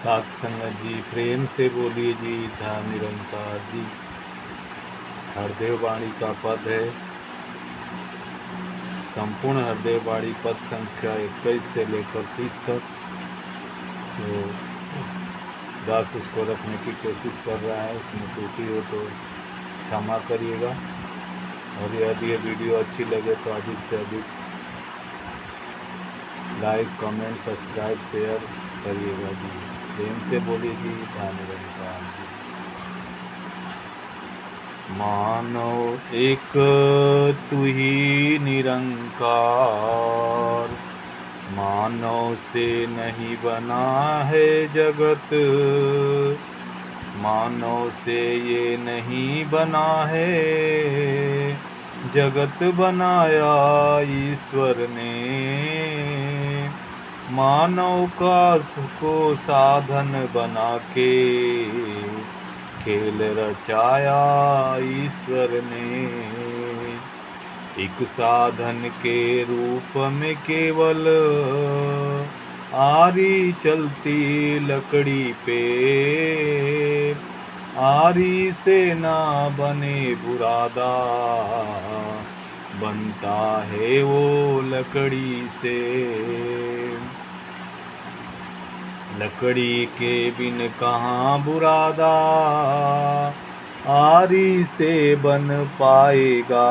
सात संगत जी प्रेम से बोलिए जी। था निरंकार जी। हरदेव वाणी का पद है। संपूर्ण हरदेव वाणी पद संख्या 21 से लेकर 30 तक। तो दास उसको रखने की कोशिश कर रहा है, उसमें त्रुटि हो तो क्षमा करिएगा। और यदि ये वीडियो अच्छी लगे तो अधिक से अधिक लाइक, कमेंट, सब्सक्राइब, शेयर करिएगा जी। प्रेम से बोलिए जी। था निरंकार जी। मानो एक तू ही निरंकार, मानव से नहीं बना है जगत, मानव से ये नहीं बना है जगत, बनाया ईश्वर ने मानव का को साधन बना के, खेल रचाया ईश्वर ने। एक साधन के रूप में केवल आरी चलती लकड़ी पे, आरी से ना बने बुरादा, बनता है वो लकड़ी से। लकड़ी के बिन कहाँ बुरादा, आरी से बन पाएगा।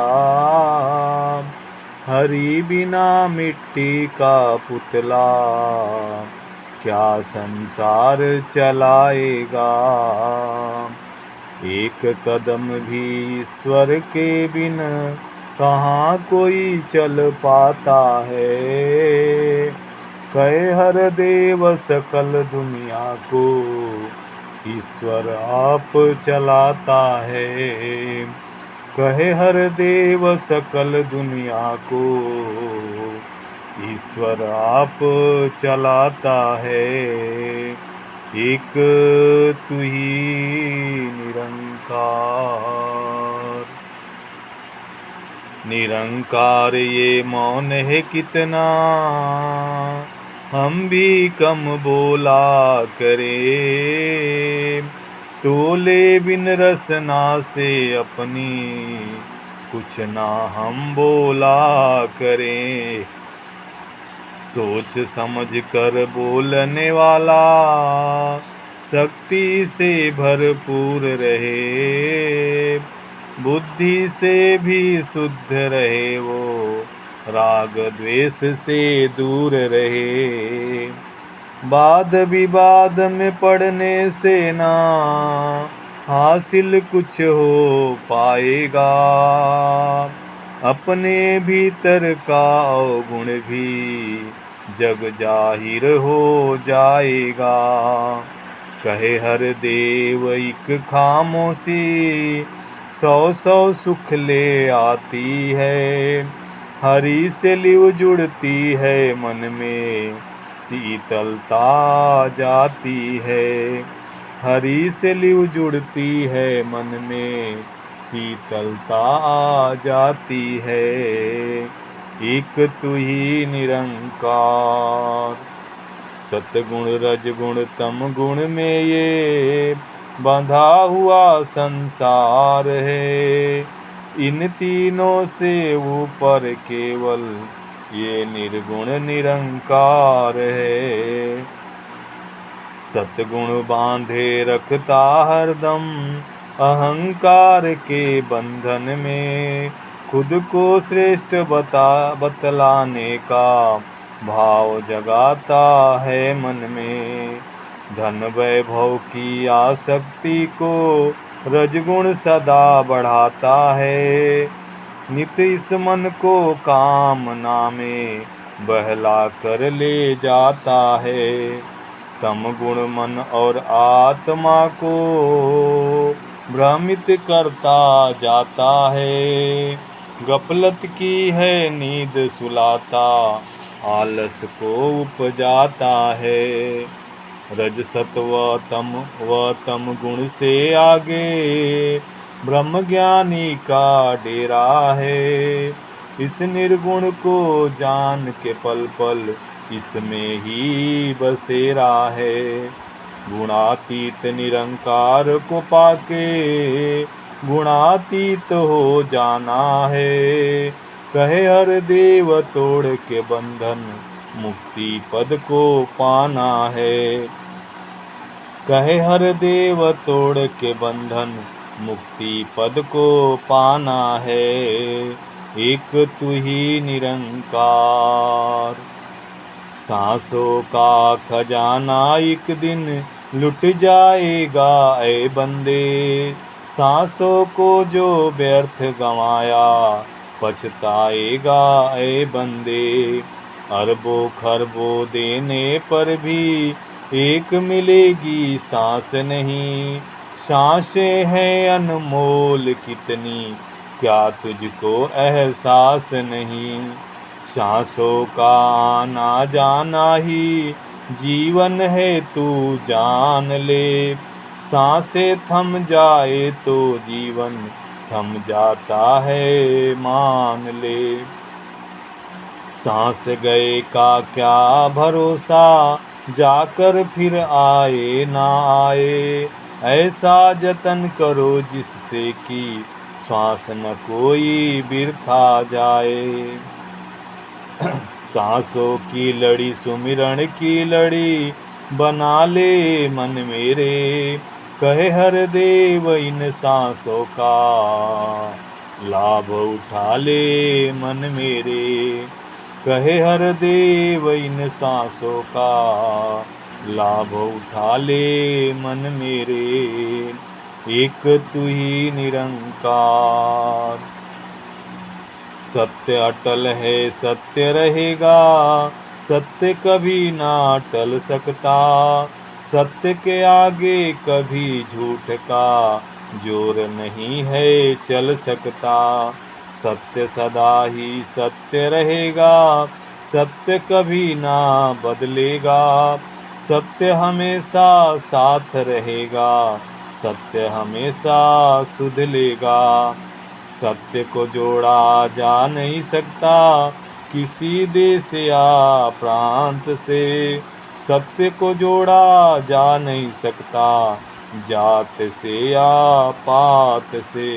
हरी बिना मिट्टी का पुतला, क्या संसार चलाएगा। एक कदम भी ईश्वर के बिन कहाँ कोई चल पाता है। कहे हर देव सकल दुनिया को, ईश्वर आप चलाता है। कहे हर देव सकल दुनिया को, ईश्वर आप चलाता है। एक तू ही निरंकार। निरंकार ये मौन है कितना, हम भी कम बोला करे। तोले बिन रसना से अपनी, कुछ ना हम बोला करें। सोच समझ कर बोलने वाला, शक्ति से भरपूर रहे। बुद्धि से भी शुद्ध रहे वो, राग द्वेष से दूर रहे। वाद विवाद में पड़ने से ना हासिल कुछ हो पाएगा। अपने भीतर का अवगुण भी जग जाहिर हो जाएगा। कहे हर देव एक खामोशी, सौ सौ सुख ले आती है। हरि से लिव जुड़ती है मन में, शीतलता जाती है। हरि से लिव जुड़ती है मन में, शीतलता आ जाती है। एक तू ही निरंकार। सतगुण रजगुण तम गुण में ये बंधा हुआ संसार है। इन तीनों से ऊपर केवल ये निर्गुण निरंकार है। सतगुण बांधे रखता हरदम अहंकार के बंधन में, खुद को श्रेष्ठ बतलाने का भाव जगाता है मन में। धन वैभव की आसक्ति को रजगुण सदा बढ़ाता है। नित इस मन को कामना में बहला कर ले जाता है। तम गुण मन और आत्मा को भ्रमित करता जाता है। गफलत की है नींद सुलाता, आलस को उपजाता है। रज सत्व तम गुण से आगे ब्रह्म ज्ञानी का डेरा है। इस निर्गुण को जान के पल पल इसमें ही बसेरा है। गुणातीत निरंकार को पाके गुणातीत हो जाना है। कहे हर देव तोड़ के बंधन मुक्ति पद को पाना है। कहे हर देव तोड़ के बंधन मुक्ति पद को पाना है। एक तू ही निरंकार। सांसों का खजाना एक दिन लुट जाएगा ऐ बंदे। सांसों को जो व्यर्थ गंवाया पछताएगा ऐ बंदे। अरबों खरबों देने पर भी एक मिलेगी सांस नहीं। सांसें हैं अनमोल कितनी क्या तुझको एहसास नहीं। सांसों का आना जाना ही जीवन है तू जान ले। सांसें थम जाए तो जीवन थम जाता है मान ले। सांस गए का क्या भरोसा जाकर फिर आए ना आए। ऐसा जतन करो जिससे कि श्वास न कोई बिरथा जाए। सांसों की लड़ी सुमिरण की लड़ी बना ले मन मेरे। कहे हर देव इन सांसों का लाभ उठा ले मन मेरे। कहे हर देव इन सांसों का लाभ उठा ले मन मेरे। एक तू ही निरंकार। सत्य अटल है सत्य रहेगा सत्य कभी ना टल सकता। सत्य के आगे कभी झूठ का जोर नहीं है चल सकता। सत्य सदा ही सत्य रहेगा सत्य कभी ना बदलेगा। सत्य हमेशा साथ रहेगा सत्य हमेशा सुध लेगा। सत्य को जोड़ा जा नहीं सकता किसी देश या प्रांत से। सत्य को जोड़ा जा नहीं सकता जात से या पात से।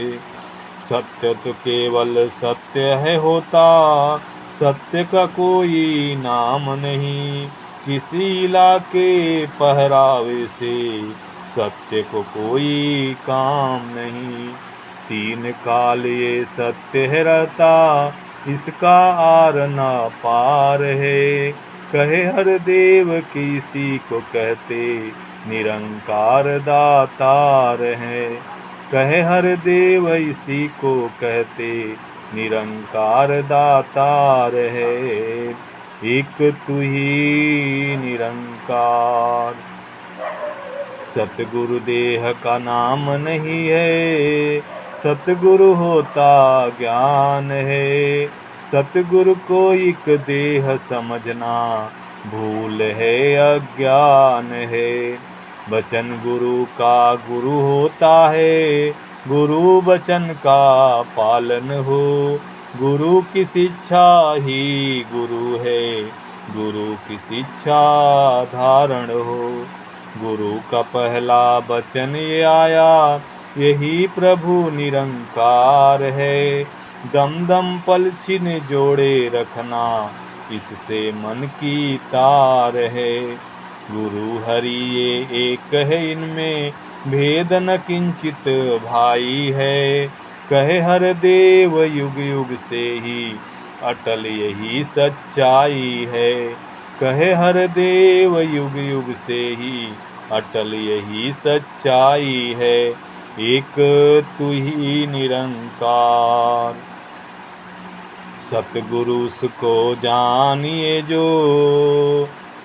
सत्य तो केवल सत्य है होता सत्य का कोई नाम नहीं। किसी इलाके पहरावे से सत्य को कोई काम नहीं। तीन काल ये सत्य है रहता इसका आर ना पार है। कहे हर देव किसी को कहते निरंकार दातार है। कहे हर देव इसी को कहते निरंकार दातार है। एक तू ही निरंकार। सतगुरु देह का नाम नहीं है सतगुरु होता ज्ञान है। सतगुरु को एक देह समझना भूल है अज्ञान है। वचन गुरु का गुरु होता है गुरु वचन का पालन हो। गुरु की शिक्षा ही गुरु है गुरु की शिक्षा धारण हो। गुरु का पहला वचन ये आया यही प्रभु निरंकार है। दम दम पल छिन जोड़े रखना इससे मन की तार है। गुरु हरि ये एक है इनमें भेद न किंचित भाई है। कहे हर देव युग युग से ही अटल यही सच्चाई है। कहे हर देव युग युग से ही अटल यही सच्चाई है। एक तू ही निरंकार। सतगुरु को जानिए जो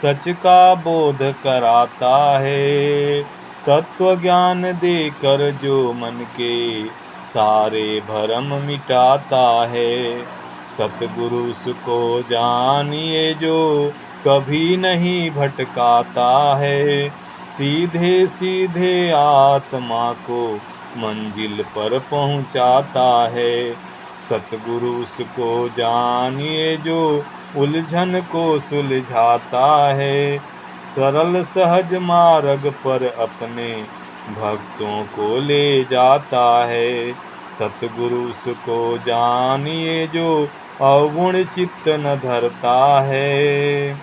सच का बोध कराता है। तत्व ज्ञान देकर जो मन के सारे भरम मिटाता है। सतगुरु को जानिए जो कभी नहीं भटकाता है। सीधे सीधे आत्मा को मंजिल पर पहुंचाता है। सतगुरु को जानिए जो उलझन को सुलझाता है। सरल सहज मार्ग पर अपने भक्तों को ले जाता है। सतगुरु उसको जानिए जो अवगुण चित्त न धरता है।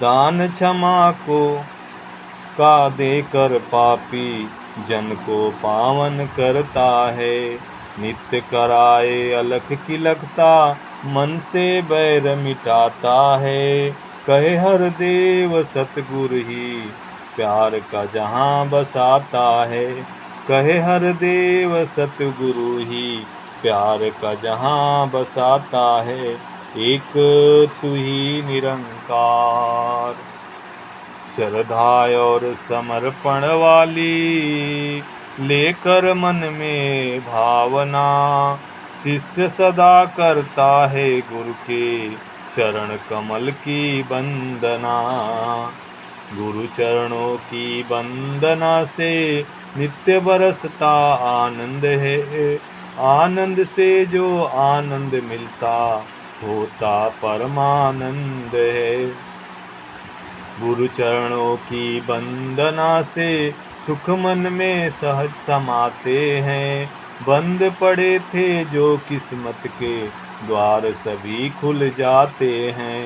दान क्षमा को का देकर पापी जन को पावन करता है। नित्य कराए अलख की लखता मन से बैर मिटाता है। कहे हर देव सतगुरु ही प्यार का जहां बसाता है। कहे हर देव सतगुरु ही प्यार का जहां बसाता है। एक तू ही निरंकार। श्रद्धा और समर्पण वाली लेकर मन में भावना शिष्य सदा करता है गुरु के चरण कमल की वंदना। गुरु चरणों की वंदना से नित्य बरसता आनंद है। आनंद से जो आनंद मिलता होता परमानंद है। गुरु चरणों की वंदना से सुख मन में सहज समाते हैं। बंद पड़े थे जो किस्मत के द्वार सभी खुल जाते हैं।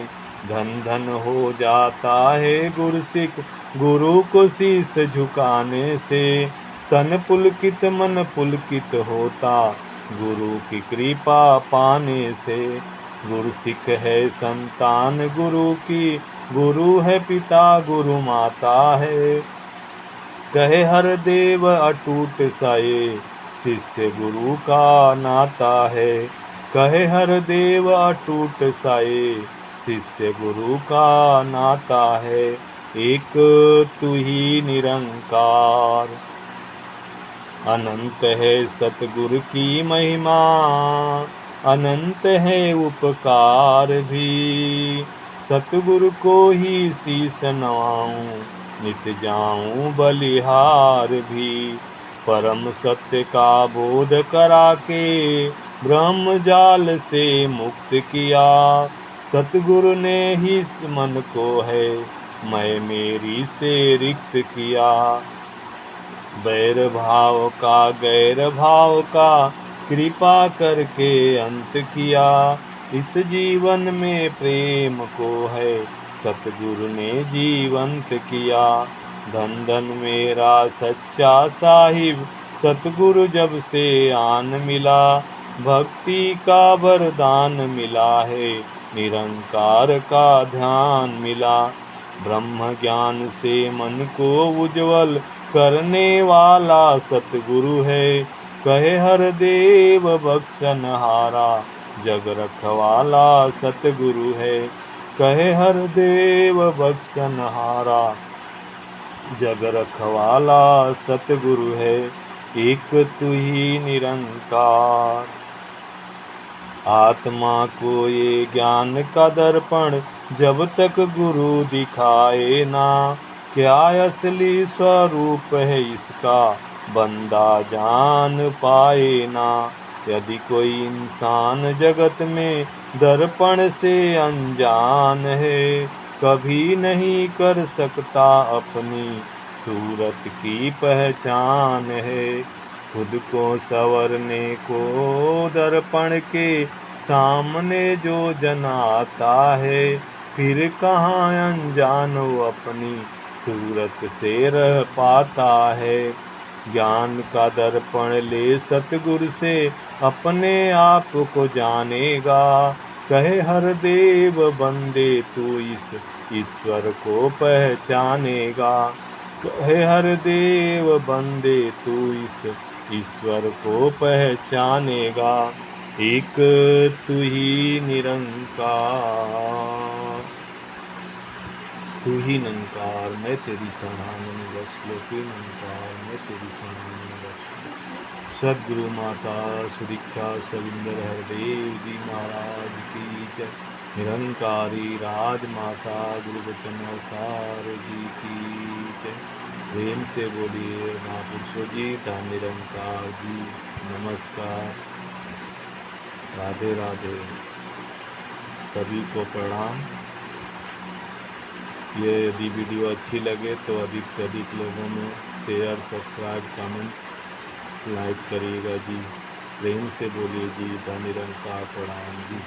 धन धन हो जाता है गुरसिक गुरु को शीस झुकाने से। तन पुलकित मन पुलकित होता गुरु की कृपा पाने से। गुरु सिख है संतान गुरु की, गुरु है पिता गुरु माता है। कहे हर देव अटूट साये शिष्य गुरु का नाता है। कहे हर देव अटूट साये शिष्य गुरु का नाता है। एक तू ही निरंकार। अनंत है सतगुरु की महिमा, अनंत है उपकार भी। सतगुरु को ही शीस नवाऊं नित जाऊं बलिहार भी। परम सत्य का बोध करा के ब्रह्म जाल से मुक्त किया। सतगुरु ने ही मन को है मैं मेरी से रिक्त किया। बैर भाव का गैर भाव का कृपा करके अंत किया। इस जीवन में प्रेम को है सतगुरु ने जीवंत किया। धन धन मेरा सच्चा साहिब सतगुरु जब से आन मिला। भक्ति का वरदान मिला है निरंकार का ध्यान मिला। ब्रह्म ज्ञान से मन को उज्जवल करने वाला सतगुरु है। कहे हर देव बख्शनहारा जग रखवाला सतगुरु है। कहे हर देव बख्शनहारा जग रखवाला सतगुरु है। एक तू ही निरंकार। आत्मा को ये ज्ञान का दर्पण जब तक गुरु दिखाए ना। क्या असली स्वरूप है इसका बंदा जान पाए ना। यदि कोई इंसान जगत में दर्पण से अनजान है, कभी नहीं कर सकता अपनी सूरत की पहचान है। खुद को संवरने को दर्पण के सामने जो जन आता है, फिर कहाँ अनजान वो अपनी सूरत से रह पाता है। ज्ञान का दर्पण ले सतगुरु से अपने आप को जानेगा। कहे हर देव बंदे तू इस ईश्वर को पहचानेगा। कहे हर देव बंदे तू इस ईश्वर को पहचानेगा। एक तू ही निरंकार। तू ही निरंकार मैं तेरी शरणागति बख्श लो। तू निरंकार मैं तेरी शरणागति बख्श लो। सद्गुरु माता सुदीक्षा सविंदर हरदेव जी महाराज की जय। निरंकारी राजमाता गुरु बचन अवतार जी की जय। प्रेम से बोलिए महापुरुषों जी ता निरंकार जी नमस्कार। राधे राधे। सभी को प्रणाम। ये यदि वीडियो अच्छी लगे तो अधिक से अधिक लोगों में शेयर, सब्सक्राइब, कमेंट, लाइक करिएगा जी। प्रेम से बोलिए जी, धन निरंकार प्रणाम जी।